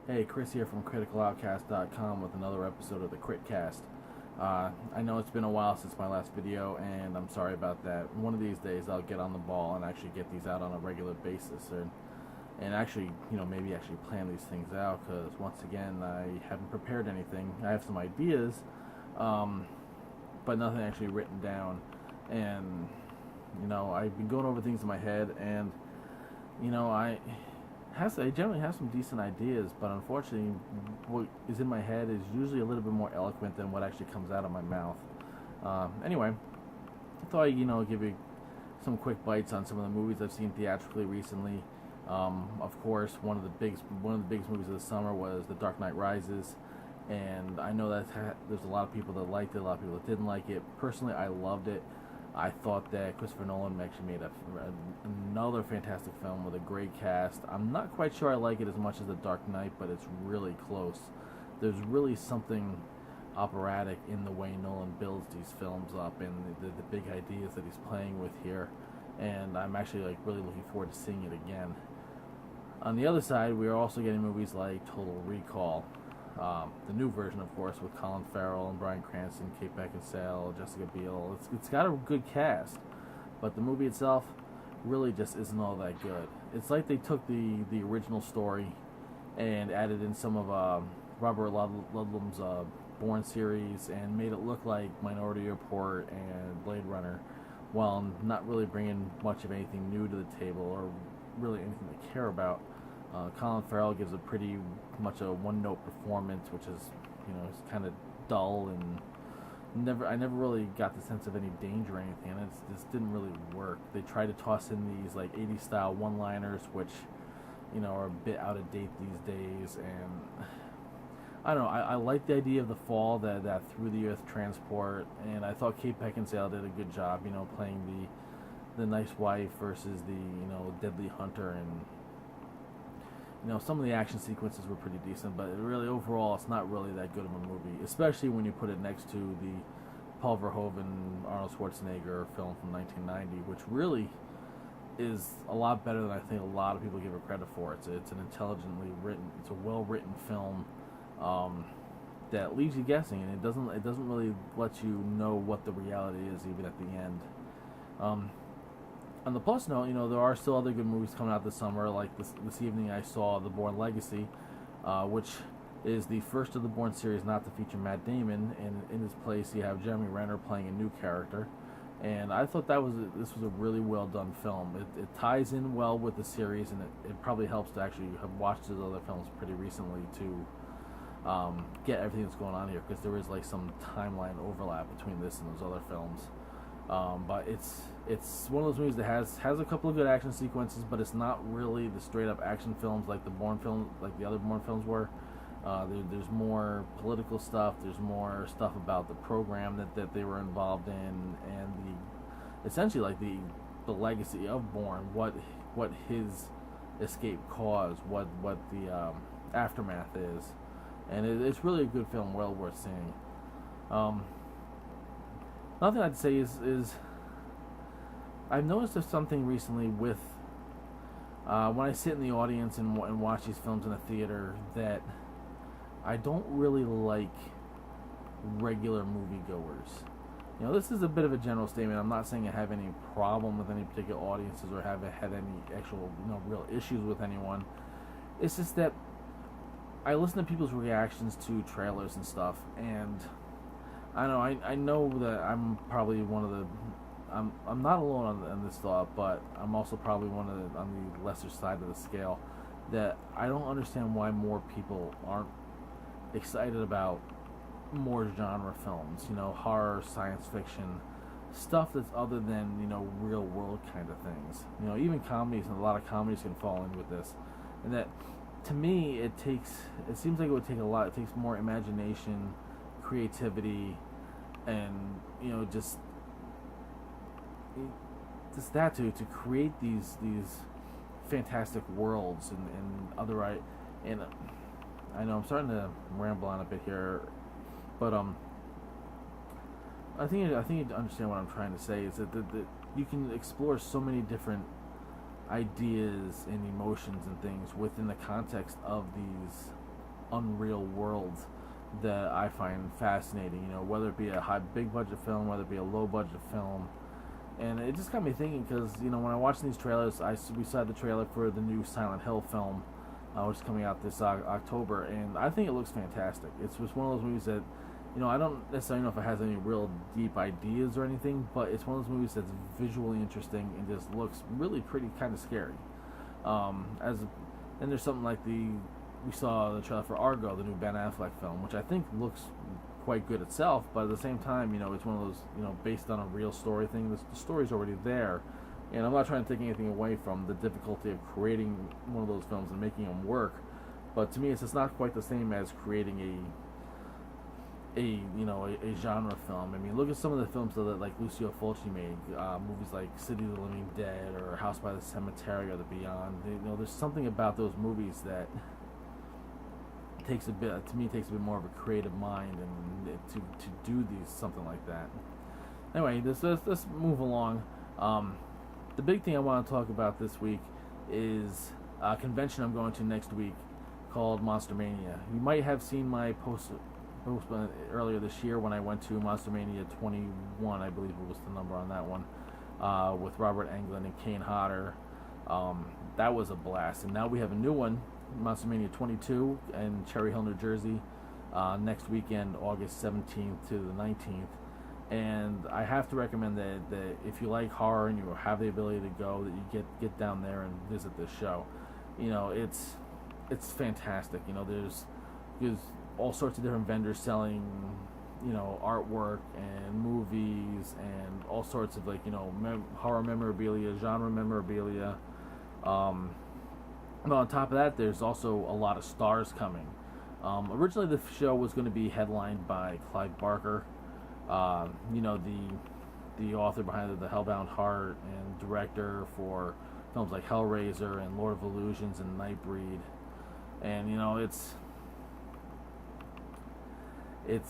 Hey, Chris here from CriticalOutcast.com with another episode of the CritCast. I know it's been a while since my last video, and I'm sorry about that. One of these days I'll get on the ball and actually get these out on a regular basis, and actually, maybe actually plan these things out, because once again, I haven't prepared anything. I have some ideas, but nothing actually written down. And, I've been going over things in my head, and, I generally have some decent ideas, but unfortunately, what is in my head is usually a little bit more eloquent than what actually comes out of my mouth. Anyway, I thought I'd give you some quick bites on some of the movies I've seen theatrically recently. Of course, one of the biggest movies of the summer was The Dark Knight Rises, and I know that there's a lot of people that liked it, a lot of people that didn't like it. Personally, I loved it. I thought that Christopher Nolan actually made another fantastic film with a great cast. I'm not quite sure I like it as much as The Dark Knight, but it's really close. There's really something operatic in the way Nolan builds these films up, and the big ideas that he's playing with here. And I'm actually really looking forward to seeing it again. On the other side, we are also getting movies like Total Recall. The new version, of course, with Colin Farrell and Bryan Cranston, Kate Beckinsale, Jessica Biel. It's got a good cast, but the movie itself really just isn't all that good. It's like they took the original story and added in some of Robert Ludlum's Bourne series and made it look like Minority Report and Blade Runner, while not really bringing much of anything new to the table or really anything to care about. Colin Farrell gives a pretty much a one-note performance, which is, it's kind of dull, and I never really got the sense of any danger or anything, and it just didn't really work. They try to toss in these 80s style one-liners, which, are a bit out of date these days, and I don't know. I like the idea of the fall, that through the earth transport, and I thought Kate Beckinsale did a good job, playing the nice wife versus the deadly hunter, and some of the action sequences were pretty decent, but really overall it's not really that good of a movie, especially when you put it next to the Paul Verhoeven, Arnold Schwarzenegger film from 1990, which really is a lot better than I think a lot of people give it credit for. It's an intelligently written, it's a well-written film that leaves you guessing, and it doesn't really let you know what the reality is even at the end. On the plus note, there are still other good movies coming out this summer. Like this evening, I saw The Bourne Legacy, which is the first of the Bourne series not to feature Matt Damon, and in his place you have Jeremy Renner playing a new character. And I thought this was a really well done film. It ties in well with the series, and it probably helps to actually have watched those other films pretty recently to get everything that's going on here, because there is some timeline overlap between this and those other films. But it's one of those movies that has a couple of good action sequences, but it's not really the straight up action films like the Bourne film, like the other Bourne films were. There's more political stuff. There's more stuff about the program that they were involved in, and essentially the legacy of Bourne, what his escape caused, what the aftermath is, and it's really a good film, well worth seeing. Another thing I'd say is I've noticed there's something recently with when I sit in the audience and watch these films in a theater, that I don't really like regular moviegoers. This is a bit of a general statement. I'm not saying I have any problem with any particular audiences or have had any actual real issues with anyone. It's just that I listen to people's reactions to trailers and stuff, and I don't know. I know that I'm probably one of the. I'm not alone on this thought, but I'm also probably on the lesser side of the scale. That I don't understand why more people aren't excited about more genre films. Horror, science fiction, stuff that's other than real world kind of things. Even comedies, and a lot of comedies can fall in with this. And that, to me, it seems like it would take a lot. It takes more imagination, creativity, and just that to create these fantastic worlds and other and I know I'm starting to ramble on a bit here, but I think you understand what I'm trying to say, is that you can explore so many different ideas and emotions and things within the context of these unreal world that I find fascinating. You know, whether it be a big budget film, whether it be a low budget film, and it just got me thinking because you know when I watched these trailers, we saw the trailer for the new Silent Hill film, which is coming out this October, and I think it looks fantastic. It's just one of those movies that, you know, I don't necessarily know if it has any real deep ideas or anything, but it's one of those movies that's visually interesting and just looks really pretty kind of scary. Then there's something like we saw the trailer for Argo, the new Ben Affleck film, which I think looks quite good itself, but at the same time, you know, it's one of those, you know, based on a real story thing. The story's already there, and I'm not trying to take anything away from the difficulty of creating one of those films and making them work, but to me, it's just not quite the same as creating a genre film. I mean, look at some of the films that like Lucio Fulci made, movies like City of the Living Dead or House by the Cemetery or The Beyond. You know, there's something about those movies that takes a bit more of a creative mind and to do something like that. Anyway, let's move along. The big thing I want to talk about this week is a convention I'm going to next week called Monster Mania. You might have seen my post earlier this year when I went to Monster Mania 21, I believe it was the number on that one, with Robert Englund and Kane Hodder. That was a blast, and now we have a new one, Monster Mania 22 in Cherry Hill, New Jersey, next weekend, August 17th to the 19th. And I have to recommend that if you like horror and you have the ability to go, that you get down there and visit this show. You know, it's fantastic. You know, there's all sorts of different vendors selling, you know, artwork and movies and all sorts of, like, you know, horror memorabilia, genre memorabilia. But on top of that, there's also a lot of stars coming. Originally, the show was going to be headlined by Clive Barker, you know, the author behind the Hellbound Heart and director for films like Hellraiser and Lord of Illusions and Nightbreed. And, you know, it's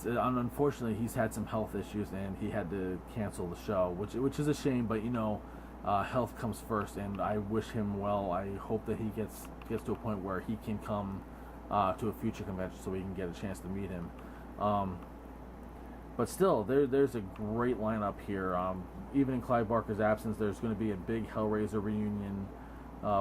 unfortunately he's had some health issues and he had to cancel the show, which is a shame. But you know, health comes first, and I wish him well. I hope that he gets to a point where he can come to a future convention so we can get a chance to meet him. But still, there's a great lineup here. Even in Clive Barker's absence, there's going to be a big Hellraiser reunion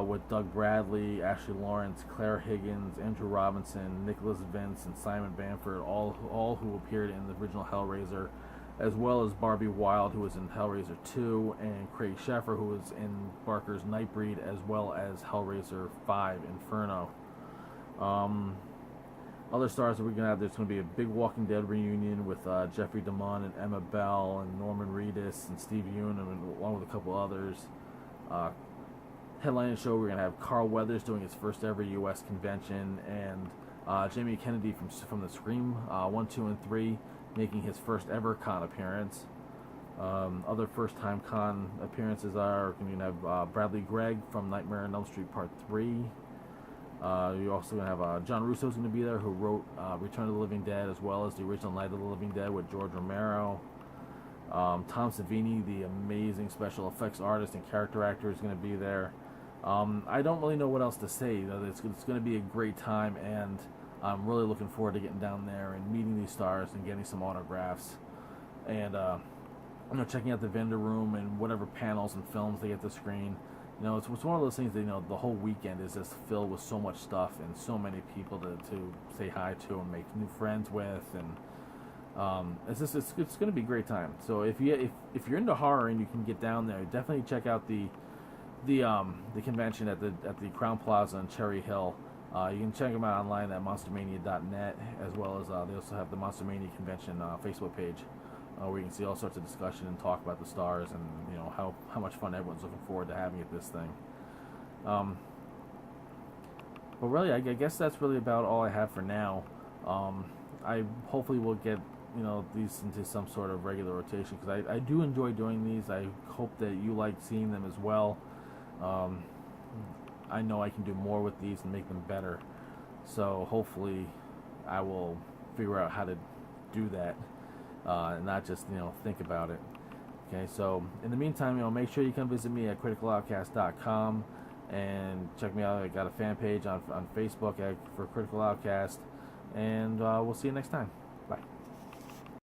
with Doug Bradley, Ashley Lawrence, Claire Higgins, Andrew Robinson, Nicholas Vince, and Simon Bamford, all who appeared in the original Hellraiser, as well as Barbie Wilde, who was in Hellraiser 2, and Craig Sheffer, who was in Barker's Nightbreed, as well as Hellraiser 5, Inferno. Other stars that we're going to have, there's going to be a big Walking Dead reunion with Jeffrey DeMunn and Emma Bell and Norman Reedus and Steve Yeun, and along with a couple others. Headlining show, we're going to have Carl Weathers doing his first ever U.S. convention, and Jamie Kennedy from the Scream 1, 2, and 3 making his first ever con appearance. Other first-time con appearances are going to have Bradley Gregg from Nightmare on Elm Street Part 3. You're also going to have John Russo's going to be there, who wrote Return of the Living Dead, as well as the original Night of the Living Dead with George Romero. Tom Savini, the amazing special effects artist and character actor, is going to be there. I don't really know what else to say. You know, it's going to be a great time, and I'm really looking forward to getting down there and meeting these stars and getting some autographs, and you know, checking out the vendor room and whatever panels and films they get to screen. You know, it's one of those things that, you know, the whole weekend is just filled with so much stuff and so many people to say hi to and make new friends with, and it's going to be a great time. So if you're into horror and you can get down there, definitely check out the convention at the Crown Plaza in Cherry Hill. You can check them out online at monstermania.net, as well as they also have the Monster Mania Convention Facebook page, where you can see all sorts of discussion and talk about the stars and, you know, how much fun everyone's looking forward to having at this thing. But really, I guess that's really about all I have for now. I hopefully will get, you know, these into some sort of regular rotation, because I do enjoy doing these. I hope that you like seeing them as well. I know I can do more with these and make them better, so hopefully I will figure out how to do that, and not just, you know, think about it. Okay, so in the meantime, you know, make sure you come visit me at criticaloutcast.com and check me out. I got a fan page on Facebook for Critical Outcast. and we'll see you next time.